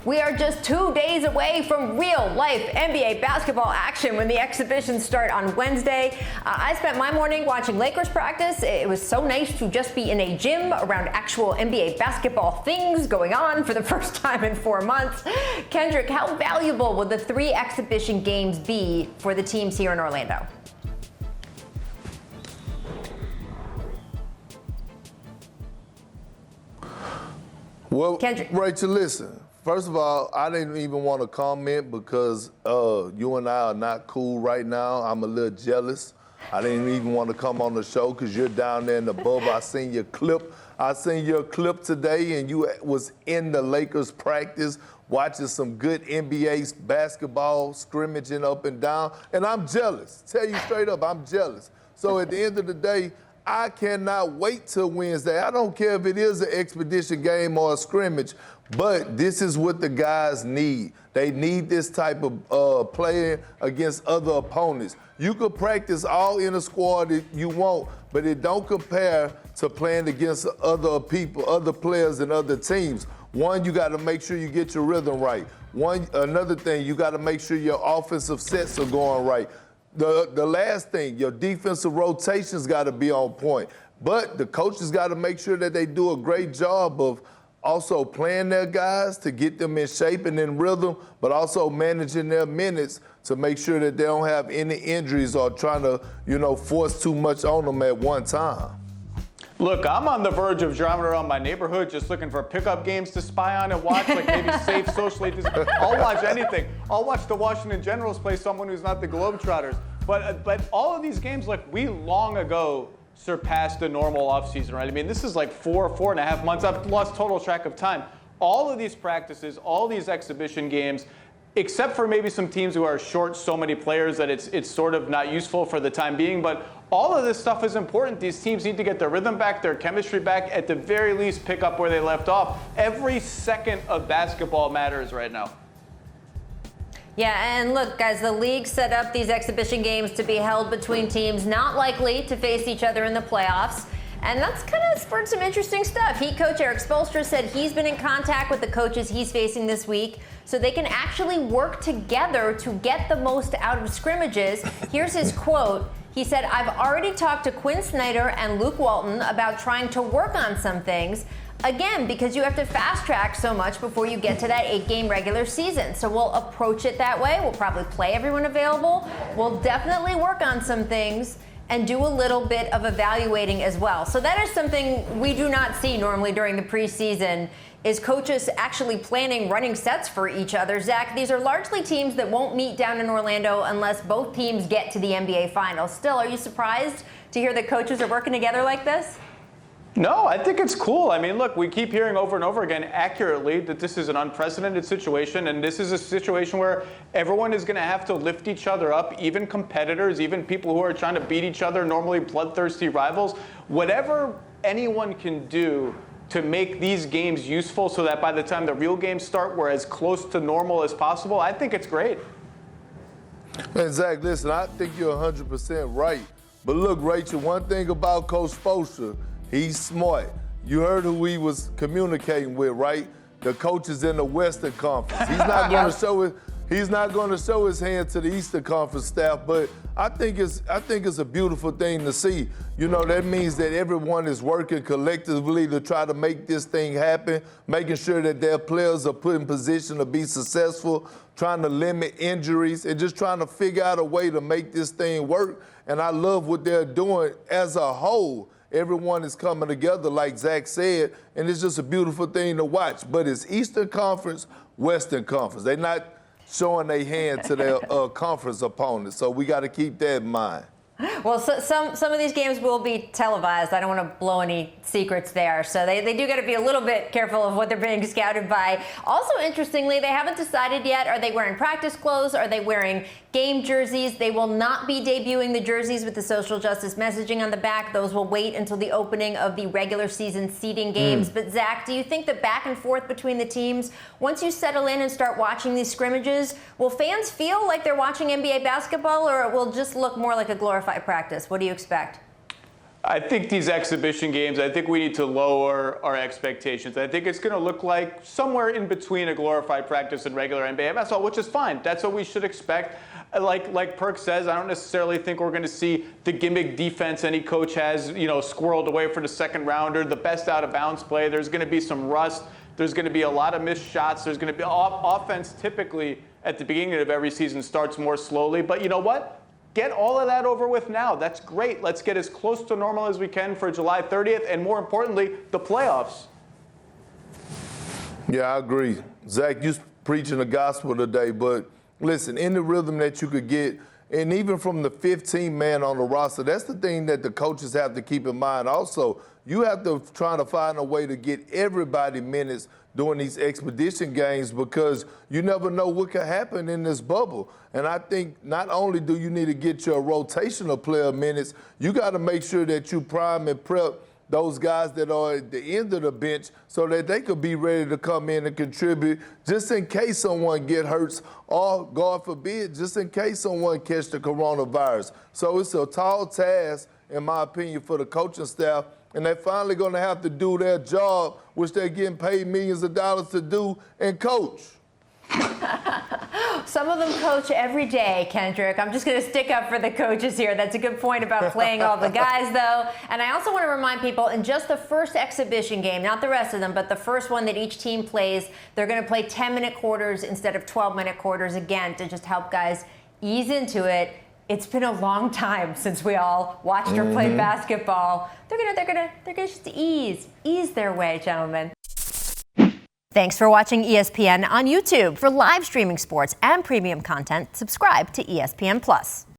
We are just 2 days away from real-life NBA basketball action when the exhibitions start on Wednesday. I spent my morning watching Lakers practice. It was so nice to just be in a gym around actual NBA basketball things going on for the first time in 4 months. Kendrick, how valuable will the 3 exhibition games be for the teams here in Orlando? Well, Kendrick. Rachel, listen. First of all, I didn't even want to comment because you and I are not cool right now. I'm a little jealous. I didn't even want to come on the show because you're down there in the bubble. I seen your clip. I seen your clip today, and you was in the Lakers practice watching some good NBA basketball, scrimmaging up and down, and I'm jealous. Tell you straight up, I'm jealous. So at the end of the day, I cannot wait till Wednesday. I don't care if it is an expedition game or a scrimmage, but this is what the guys need. They need this type of playing against other opponents. You could practice all in a squad that you want, but it don't compare to playing against other people, other players and other teams. One, you got to make sure you get your rhythm right. Another thing, you got to make sure your offensive sets are going right. The last thing, your defensive rotations got to be on point. But the coaches got to make sure that they do a great job of also playing their guys to get them in shape and in rhythm, but also managing their minutes to make sure that they don't have any injuries or trying to, force too much on them at one time. Look, I'm on the verge of driving around my neighborhood just looking for pickup games to spy on and watch, like maybe safe socially. I'll watch anything. I'll watch the Washington Generals play someone who's not the Globetrotters. But all of these games, like, we long ago surpassed the normal offseason, right? I mean, this is like 4.5 months. I've lost total track of time. All of these practices, all these exhibition games, except for maybe some teams who are short so many players that it's sort of not useful for the time being. But all of this stuff is important. These teams need to get their rhythm back, their chemistry back, at the very least pick up where they left off. Every second of basketball matters right now. Yeah, and look, guys, the league set up these exhibition games to be held between teams not likely to face each other in the playoffs. And that's kind of spurred some interesting stuff. Heat coach Erik Spoelstra said he's been in contact with the coaches he's facing this week so they can actually work together to get the most out of scrimmages. Here's his quote. He said, "I've already talked to Quin, Snyder, and Luke Walton about trying to work on some things. Again, because you have to fast track so much before you get to that 8-game regular season. So we'll approach it that way. We'll probably play everyone available. We'll definitely work on some things and do a little bit of evaluating as well." So that is something we do not see normally during the preseason, is coaches actually planning running sets for each other. Zach, these are largely teams that won't meet down in Orlando unless both teams get to the NBA Finals. Still, are you surprised to hear that coaches are working together like this? No, I think it's cool. I mean, look, we keep hearing over and over again accurately that this is an unprecedented situation, and this is a situation where everyone is going to have to lift each other up, even competitors, even people who are trying to beat each other, normally bloodthirsty rivals. Whatever anyone can do to make these games useful so that by the time the real games start, we're as close to normal as possible, I think it's great. Man, Zach, listen, I think you're 100% right. But look, Rachel, one thing about Coach Spoelstra, he's smart. You heard who he was communicating with, right? The coaches in the Western Conference. He's not going to show it. He's not going to show his hand to the Eastern Conference staff, but I think it's a beautiful thing to see. That means that everyone is working collectively to try to make this thing happen, making sure that their players are put in position to be successful, trying to limit injuries, and just trying to figure out a way to make this thing work. And I love what they're doing as a whole. Everyone is coming together, like Zach said, and it's just a beautiful thing to watch. But it's Eastern Conference, Western Conference. They're not showing their hand to their conference opponents, so we got to keep that in mind. Well, some of these games will be televised. I don't want to blow any secrets there. So they do got to be a little bit careful of what they're being scouted by. Also, interestingly, they haven't decided yet. Are they wearing practice clothes? Are they wearing game jerseys? They will not be debuting the jerseys with the social justice messaging on the back. Those will wait until the opening of the regular season seeding games. But Zach, do you think the back and forth between the teams, once you settle in and start watching these scrimmages, will fans feel like they're watching NBA basketball, or it will just look more like a glorified practice? What do you expect? I think these exhibition games, I think we need to lower our expectations. I think it's going to look like somewhere in between a glorified practice and regular NBA basketball, which is fine. That's what we should expect. Like Perk says, I don't necessarily think we're going to see the gimmick defense any coach has, squirreled away for the second rounder, the best out of bounds play. There's going to be some rust. There's going to be a lot of missed shots. There's going to be offense typically at the beginning of every season starts more slowly. But you know what? Get all of that over with now. That's great. Let's get as close to normal as we can for July 30th, and more importantly, the playoffs. Yeah, I agree. Zach, you're preaching the gospel today, but listen, in the rhythm that you could get, and even from the 15 man on the roster, that's the thing that the coaches have to keep in mind. Also, you have to try to find a way to get everybody minutes during these expedition games, because you never know what could happen in this bubble. And I think not only do you need to get your rotational player minutes, you got to make sure that you prime and prep those guys that are at the end of the bench so that they could be ready to come in and contribute just in case someone get hurt, or God forbid, just in case someone catch the coronavirus. So it's a tall task, in my opinion, for the coaching staff, and they're finally going to have to do their job, which they're getting paid millions of dollars to do, and coach. Some of them coach every day, Kendrick. I'm just going to stick up for the coaches here. That's a good point about playing all the guys, though. And I also want to remind people, in just the first exhibition game, not the rest of them, but the first one that each team plays, they're going to play 10-minute quarters instead of 12-minute quarters, again, to just help guys ease into it. It's been a long time since we all watched or played basketball. They're gonna just ease their way, gentlemen. Thanks for watching ESPN on YouTube. For live streaming sports and premium content, subscribe to ESPN+.